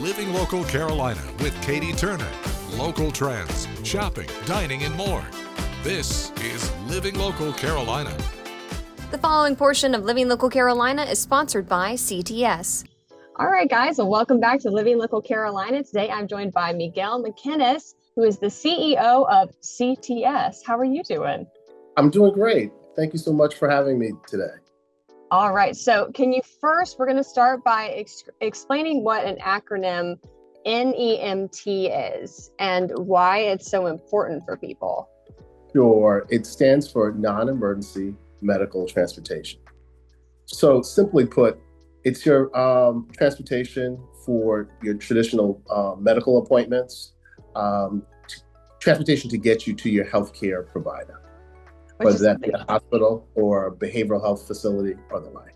Living Local Carolina with Katie Turner. Local trends, shopping, dining, and more. This is Living Local Carolina. The following portion of Living Local Carolina is sponsored by CTS. All right, guys, well, welcome back to Living Local Carolina. Today, I'm joined by Miguel McInnes, who is the CEO of CTS. How are you doing? I'm doing great. Thank you so much for having me today. All right, so we're going to start by explaining what an acronym NEMT is and why it's so important for people. Sure. It stands for non-emergency medical transportation. So simply put, it's your transportation for your traditional medical appointments, transportation to get you to your healthcare provider, whether that be a hospital or a behavioral health facility or the like.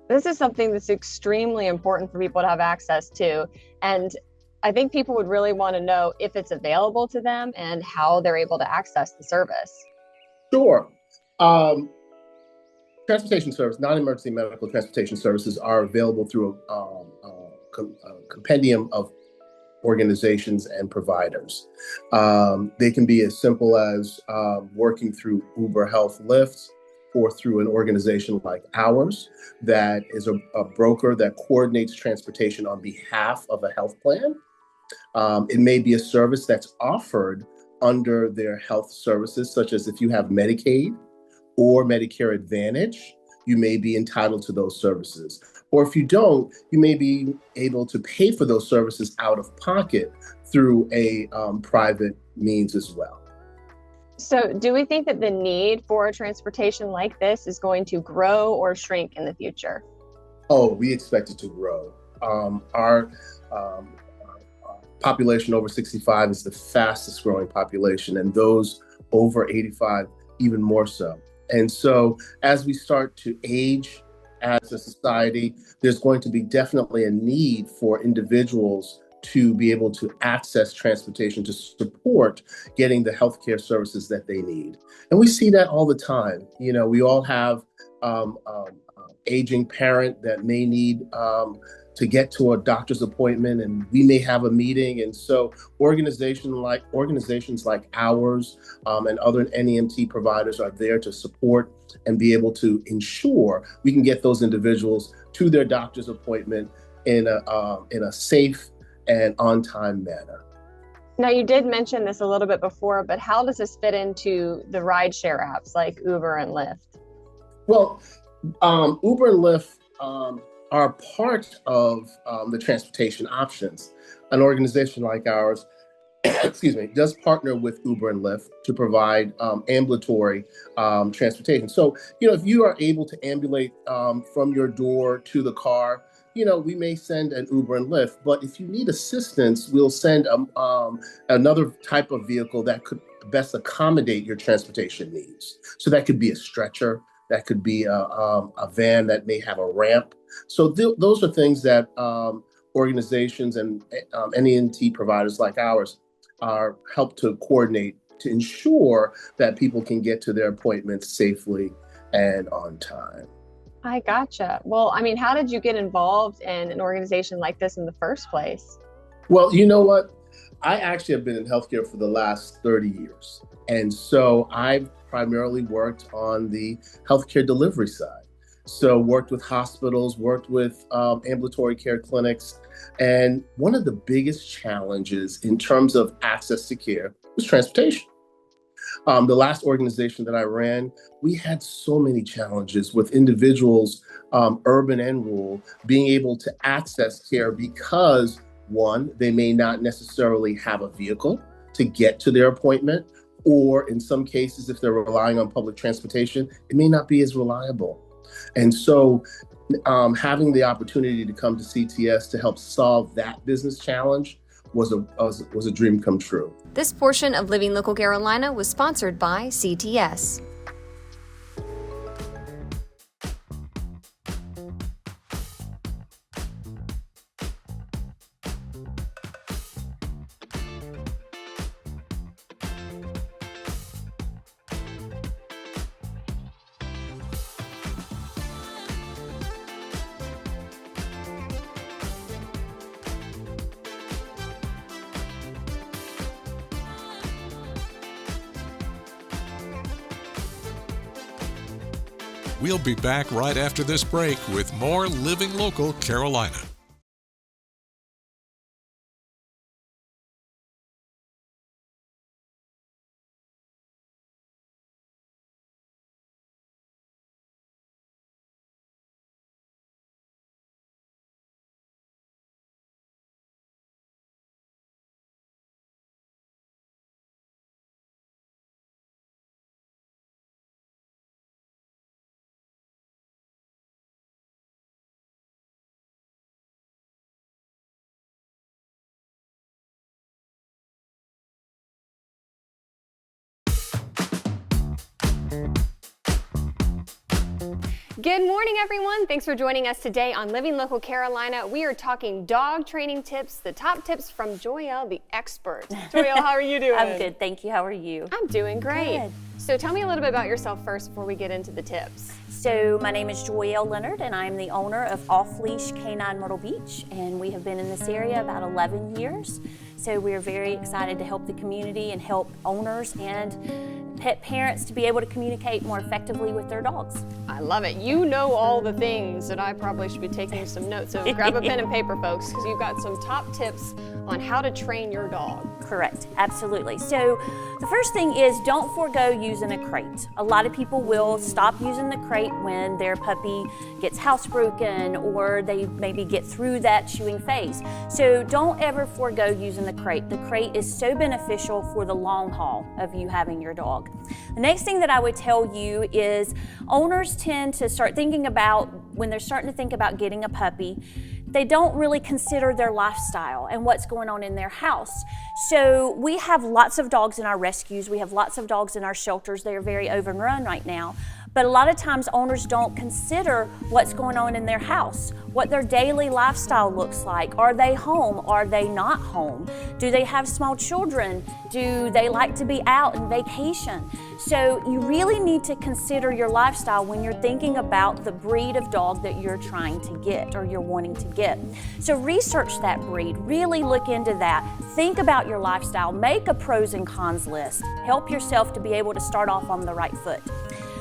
This is something that's extremely important for people to have access to. And I think people would really want to know if it's available to them and how they're able to access the service. Sure. Transportation service, non-emergency medical transportation services are available through a compendium of organizations and providers. They can be as simple as working through Uber Health Lyft or through an organization like ours that is a broker that coordinates transportation on behalf of a health plan. It may be a service that's offered under their health services, such as if you have Medicaid or Medicare Advantage, you may be entitled to those services. Or if you don't, you may be able to pay for those services out of pocket through a private means as well. So do we think that the need for transportation like this is going to grow or shrink in the future? Oh, we expect it to grow. Our population over 65 is the fastest growing population, and those over 85 even more so. And so as we start to age as a society, there's going to be definitely a need for individuals to be able to access transportation to support getting the healthcare services that they need. And we see that all the time. You know, we all have aging parent that may need to get to a doctor's appointment, and we may have a meeting. And so organizations like ours and other NEMT providers are there to support and be able to ensure we can get those individuals to their doctor's appointment in a safe and on-time manner. Now, you did mention this a little bit before, but how does this fit into the rideshare apps like Uber and Lyft? Well, Uber and Lyft are part of the transportation options. An organization like ours, does partner with Uber and Lyft to provide ambulatory transportation. So, if you are able to ambulate from your door to the car, we may send an Uber and Lyft, but if you need assistance, we'll send another type of vehicle that could best accommodate your transportation needs. So that could be a stretcher, that could be a van that may have a ramp. So those are things that organizations and NEMT providers like ours are help to coordinate to ensure that people can get to their appointments safely and on time. I gotcha. Well, I mean, how did you get involved in an organization like this in the first place? Well, you know what? I actually have been in healthcare for the last 30 years. And so I've primarily worked on the healthcare delivery side. So worked with hospitals, worked with ambulatory care clinics. And one of the biggest challenges in terms of access to care was transportation. The last organization that I ran, we had so many challenges with individuals, urban and rural, being able to access care because, one, they may not necessarily have a vehicle to get to their appointment, or in some cases, if they're relying on public transportation, it may not be as reliable. And so having the opportunity to come to CTS to help solve that business challenge was a dream come true. This portion of Living Local Carolina was sponsored by CTS. We'll be back right after this break with more Living Local Carolina. Good morning, everyone. Thanks for joining us today on Living Local Carolina. We are talking dog training tips, the top tips from Joyelle, the expert. Joyelle, how are you doing? I'm good, thank you. How are you? I'm doing great. Good. So tell me a little bit about yourself first before we get into the tips. So my name is Joyelle Leonard, and I'm the owner of Off Leash Canine Myrtle Beach, and we have been in this area about 11 years. So we are very excited to help the community and help owners and pet parents to be able to communicate more effectively with their dogs. I love it. You know all the things that I probably should be taking some notes. So grab a pen and paper, folks, because you've got some top tips on how to train your dog. Correct, absolutely. So the first thing is don't forego using a crate. A lot of people will stop using the crate when their puppy gets housebroken or they maybe get through that chewing phase. So don't ever forego using the crate. The crate is so beneficial for the long haul of you having your dog. The next thing that I would tell you is owners tend to start thinking about, when they're starting to think about getting a puppy, they don't really consider their lifestyle and what's going on in their house. So we have lots of dogs in our rescues. We have lots of dogs in our shelters. They are very overrun right now. But a lot of times owners don't consider what's going on in their house, what their daily lifestyle looks like. Are they home? Are they not home? Do they have small children? Do they like to be out and vacation? So you really need to consider your lifestyle when you're thinking about the breed of dog that you're trying to get or you're wanting to get. So research that breed, really look into that. Think about your lifestyle, make a pros and cons list. Help yourself to be able to start off on the right foot.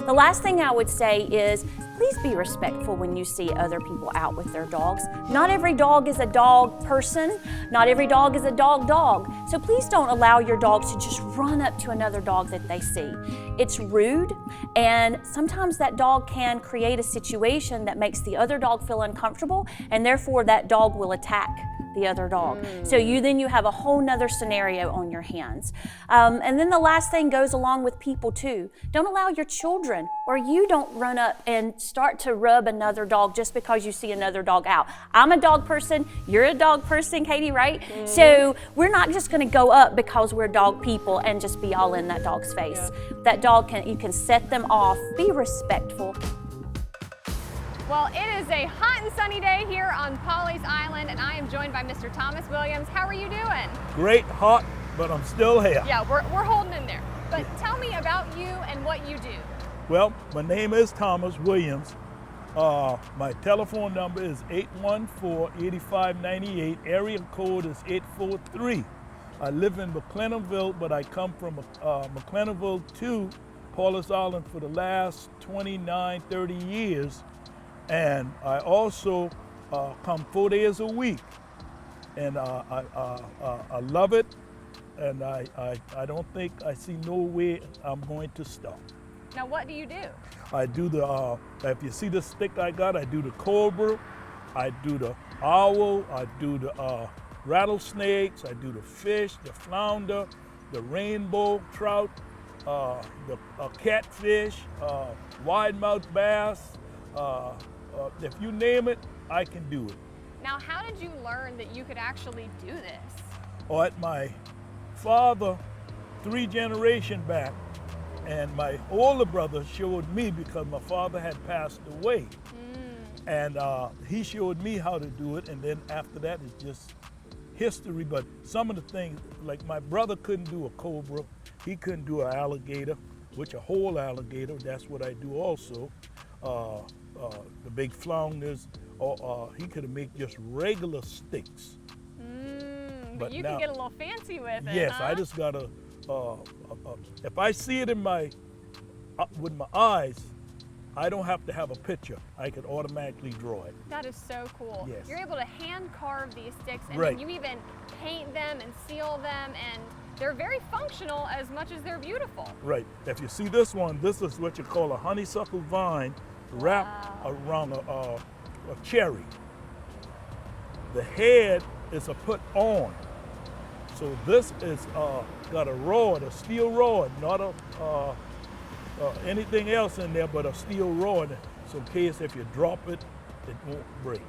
The last thing I would say is please be respectful when you see other people out with their dogs. Not every dog is a dog person. Not every dog is a dog. So please don't allow your dog to just run up to another dog that they see. It's rude, and sometimes that dog can create a situation that makes the other dog feel uncomfortable, and therefore that dog will attack the other dog. So you have a whole nother scenario on your hands. And then the last thing goes along with people too. Don't allow your children or you don't run up and start to rub another dog just because you see another dog out. I'm a dog person, you're a dog person, Katie, right? So we're not just gonna go up because we're dog people and just be all in that dog's face. That dog you can set them off, be respectful. Well, it is a hot and sunny day here on Pawleys Island, and I am joined by Mr. Thomas Williams. How are you doing? Great, hot, but I'm still here. Yeah, we're holding in there. But tell me about you and what you do. Well, my name is Thomas Williams. My telephone number is 814-8598. Area code is 843. I live in McClennanville, but I come from McClennanville to Pawleys Island for the last 29, 30 years. And I also come 4 days a week, and I love it, and I don't think I see no way I'm going to stop. Now, what do you do? I do the, if you see the stick I got, I do the cobra, I do the owl, I do the rattlesnakes, I do the fish, the flounder, the rainbow trout, the catfish, wide-mouthed bass. If you name it, I can do it. Now, how did you learn that you could actually do this? Or at my father, 3 generations back, and my older brother showed me because my father had passed away. And he showed me how to do it, and then after that it's just history. But some of the things, like my brother couldn't do a cobra, he couldn't do an alligator, which a whole alligator, that's what I do also. The big flounders, or he could have made just regular sticks. But you can get a little fancy with it. Yes, huh? I just gotta. If I see it in with my eyes, I don't have to have a picture. I can automatically draw it. That is so cool. Yes. You're able to hand carve these sticks, and Right. then you even paint them and seal them, and they're very functional as much as they're beautiful. Right. If you see this one, this is what you call a honeysuckle vine wrapped around a cherry. The head is a put on. So this is got a rod, a steel rod, not anything else in there but a steel rod. So in case if you drop it, it won't break.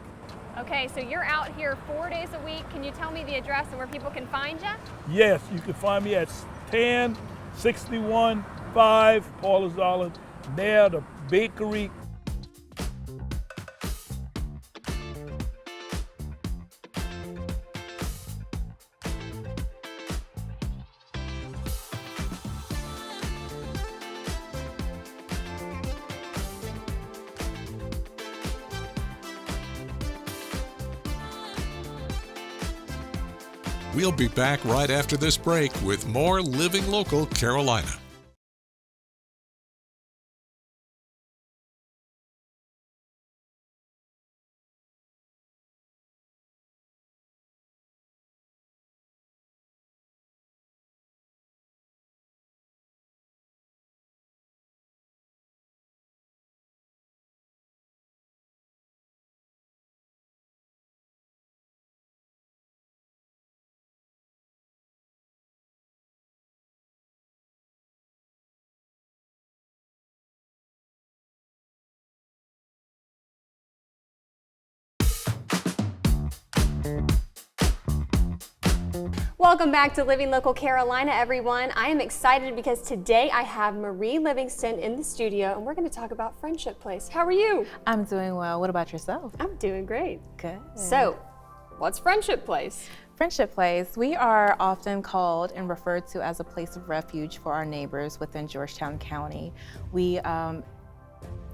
Okay, so you're out here 4 days a week. Can you tell me the address and where people can find you? Yes, you can find me at 1061 5 Paula's Island, near the bakery. We'll be back right after this break with more Living Local Carolina. Welcome back to Living Local Carolina, everyone. I am excited because today I have Marie Livingston in the studio, and we're going to talk about Friendship Place. How are you? I'm doing well. What about yourself? I'm doing great. Good. So, what's Friendship Place? Friendship Place, we are often called and referred to as a place of refuge for our neighbors within Georgetown County. We are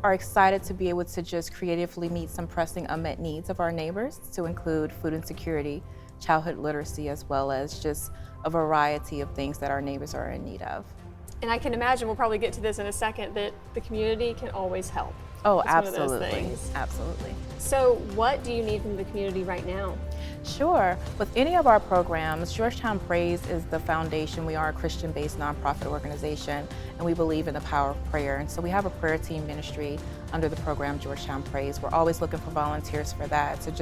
excited to be able to just creatively meet some pressing unmet needs of our neighbors, to include food insecurity, childhood literacy, as well as just a variety of things that our neighbors are in need of. And I can imagine, we'll probably get to this in a second, that the community can always help. Oh, It's one of those absolutely. things. Absolutely. So what do you need from the community right now? Sure. With any of our programs, Georgetown Prays is the foundation. We are a Christian-based nonprofit organization, and we believe in the power of prayer. And so we have a prayer team ministry under the program Georgetown Prays. We're always looking for volunteers for that. So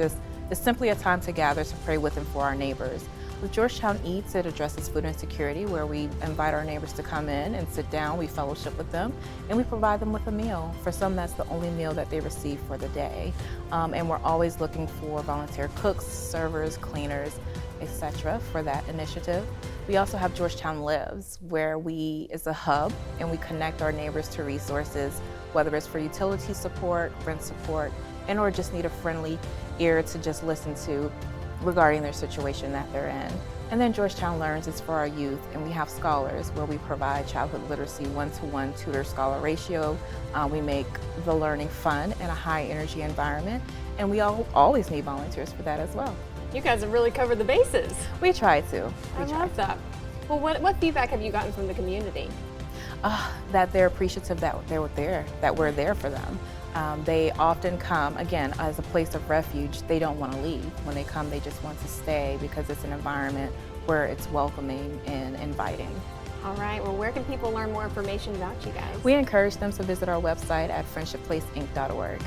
it's simply a time to gather to pray with and for our neighbors. With Georgetown Eats, it addresses food insecurity, where we invite our neighbors to come in and sit down, we fellowship with them, and we provide them with a meal. For some, that's the only meal that they receive for the day. And we're always looking for volunteer cooks, servers, cleaners, etc. for that initiative. We also have Georgetown Lives, where is a hub, and we connect our neighbors to resources, whether it's for utility support, rent support, and or just need a friendly ear to just listen to regarding their situation that they're in. And then Georgetown Learns is for our youth, and we have scholars where we provide childhood literacy 1-to-1 tutor-scholar ratio. We make the learning fun in a high-energy environment, and we always need volunteers for that as well. You guys have really covered the bases. We try to. I love that. Well, what feedback have you gotten from the community? That they're appreciative that we're there for them. They often come, again, as a place of refuge. They don't want to leave. When they come, they just want to stay because it's an environment where it's welcoming and inviting. All right, well, where can people learn more information about you guys? We encourage them to visit our website at friendshipplaceinc.org.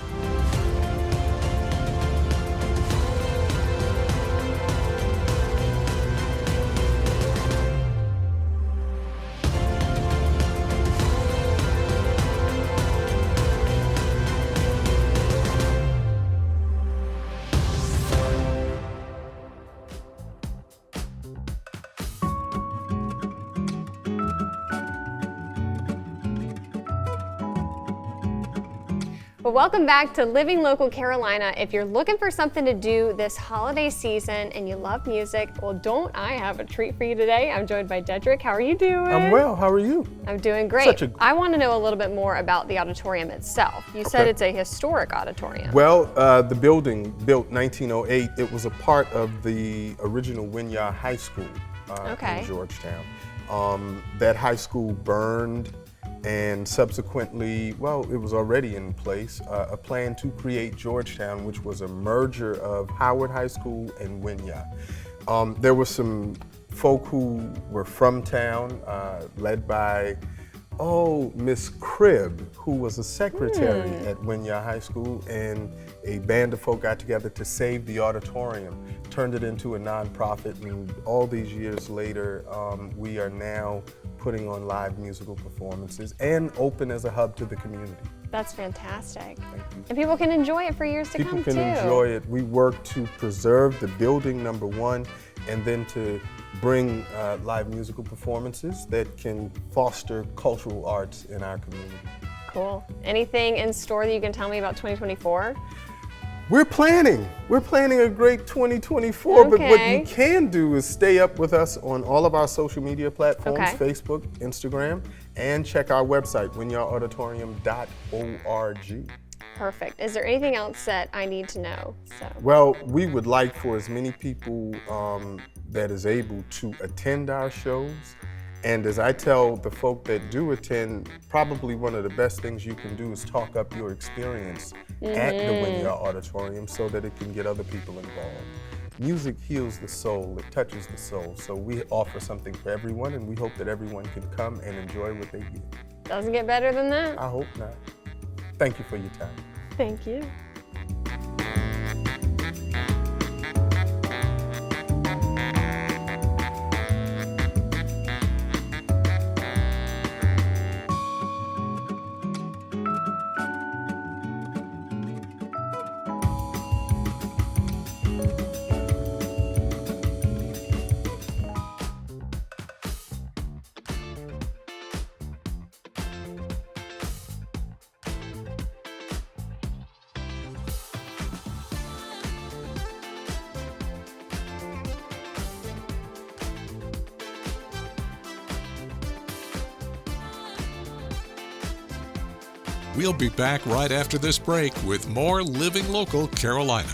Well, welcome back to Living Local Carolina. If you're looking for something to do this holiday season and you love music, well, don't I have a treat for you today? I'm joined by Dedrick. How are you doing? I'm well. How are you? I'm doing great. I want to know a little bit more about the auditorium itself. You said it's a historic auditorium. Well, the building, built 1908, it was a part of the original Winyah High School in Georgetown. That high school burned and subsequently, well, it was already in place, a plan to create Georgetown, which was a merger of Howard High School and Winyah. There were some folk who were from town, led by, Miss Cribb, who was a secretary at Winyah High School, and a band of folk got together to save the auditorium, turned it into a nonprofit, and all these years later, we are now putting on live musical performances and open as a hub to the community. That's fantastic. Thank you. And people can enjoy it for years to come, too. People can enjoy it. We work to preserve the building, number one, and then to bring live musical performances that can foster cultural arts in our community. Cool. Anything in store that you can tell me about 2024? We're planning a great 2024, but what you can do is stay up with us on all of our social media platforms, Facebook, Instagram, and check our website, winyahauditorium.org. Perfect. Is there anything else that I need to know? Well, we would like for as many people that is able to attend our shows. And as I tell the folk that do attend, probably one of the best things you can do is talk up your experience at the Winyah Auditorium so that it can get other people involved. Music heals the soul, it touches the soul. So we offer something for everyone, and we hope that everyone can come and enjoy what they get. Doesn't get better than that? I hope not. Thank you for your time. Thank you. We'll be back right after this break with more Living Local Carolina.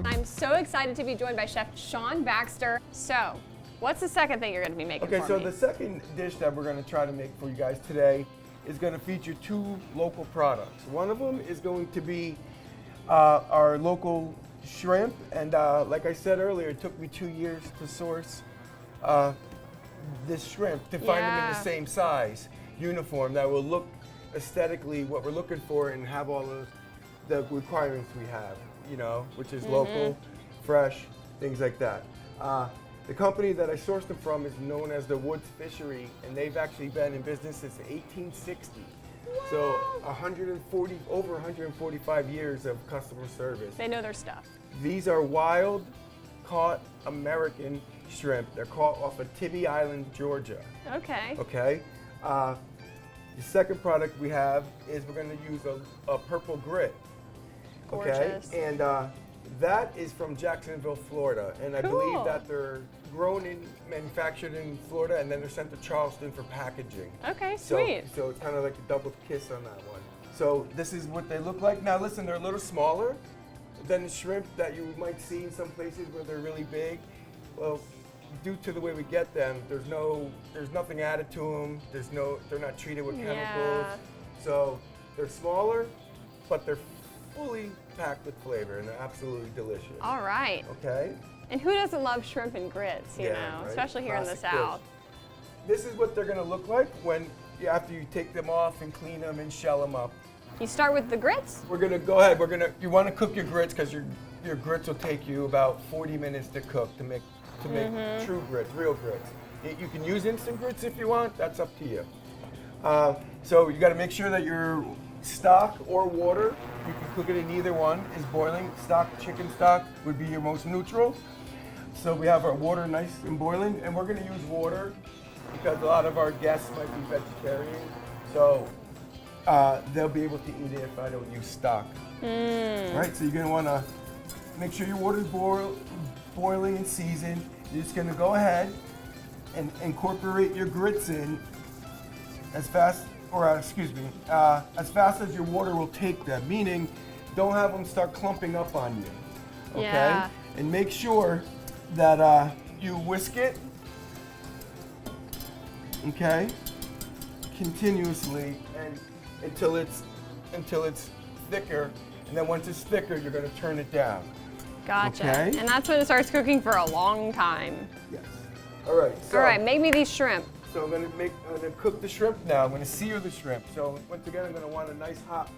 I'm so excited to be joined by Chef Sean Baxter. So, what's the second thing you're going to be making for me? Okay, so the second dish that we're going to try to make for you guys today is going to feature two local products. One of them is going to be our local shrimp, and like I said earlier, it took me 2 years to source this shrimp to find them in the same size, uniform, that will look aesthetically what we're looking for and have all of the requirements we have, you know, which is local, fresh, things like that. The company that I sourced them from is known as the Woods Fishery, and they've actually been in business since 1860. Wow. So over 145 years of customer service. They know their stuff. These are wild caught American shrimp. They're caught off of Tybee Island, Georgia. Okay. Okay. The second product we have is we're going to use a purple grit. Gorgeous. Okay, and that is from Jacksonville, Florida, and I believe that they're grown and manufactured in Florida, and then they're sent to Charleston for packaging. Okay, sweet. So it's kind of like a double kiss on that one. So this is what they look like. Now listen, they're a little smaller than the shrimp that you might see in some places where they're really big. Well, due to the way we get them, there's nothing added to them. They're not treated with chemicals. So they're smaller, but they're fully packed with flavor, and they're absolutely delicious. All right. Okay. And who doesn't love shrimp and grits, you know, right? especially here Classic in the South. This is what they're going to look like after you take them off and clean them and shell them up. You start with the grits? We're going to go ahead. You want to cook your grits because your grits will take you about 40 minutes to cook to make to make true grits, real grits. You can use instant grits if you want, that's up to you. So you got to make sure that your stock or water, you can cook it in either one, is boiling. Stock, chicken stock would be your most neutral. So we have our water nice and boiling, and we're going to use water because a lot of our guests might be vegetarian. So they'll be able to eat it if I don't use stock. Right, so you're going to want to make sure your water's boiling and seasoned. You're just going to go ahead and incorporate your grits in as fast as your water will take them, meaning don't have them start clumping up on you, okay? Yeah. And make sure that you whisk it, okay, continuously and until it's thicker, and then once it's thicker, you're gonna turn it down. Gotcha. Okay. And that's when it starts cooking for a long time. Yes. All right. So, All right, make me these shrimp. So I'm gonna cook the shrimp now. I'm gonna sear the shrimp. So once again, I'm gonna want a nice hot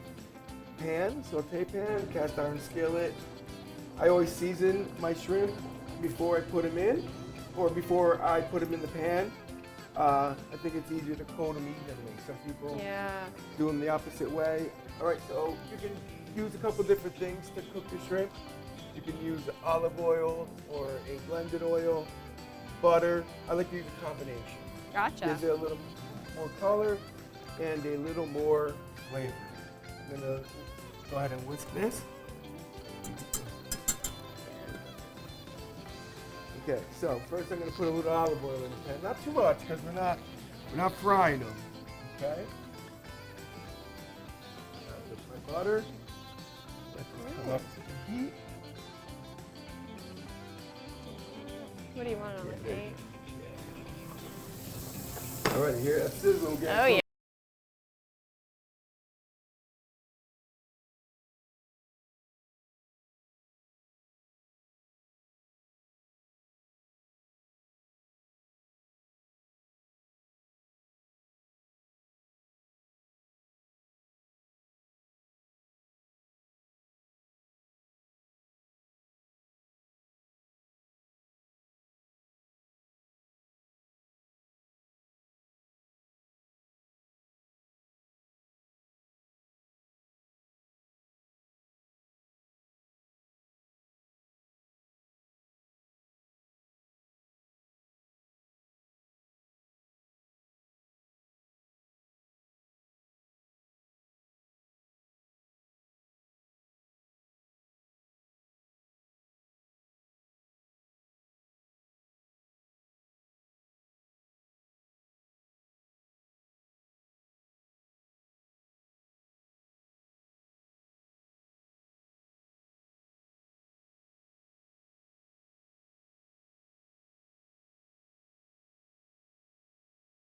pan, saute pan, cast iron skillet. I always season my shrimp before I put them in, or before I put them in the pan. I think it's easier to coat them evenly. Some people do them the opposite way. All right, so you can use a couple different things to cook your shrimp. You can use olive oil or a blended oil, butter. I like to use a combination. Gotcha. Gives it a little more color and a little more flavor. I'm gonna go ahead and whisk this. Okay, so first I'm gonna put a little olive oil in the pan. Not too much because we're not frying them. Okay. Put my butter. Let this come up to the heat. What do you want on the plate? All right, here, that's sizzle. Oh, yeah.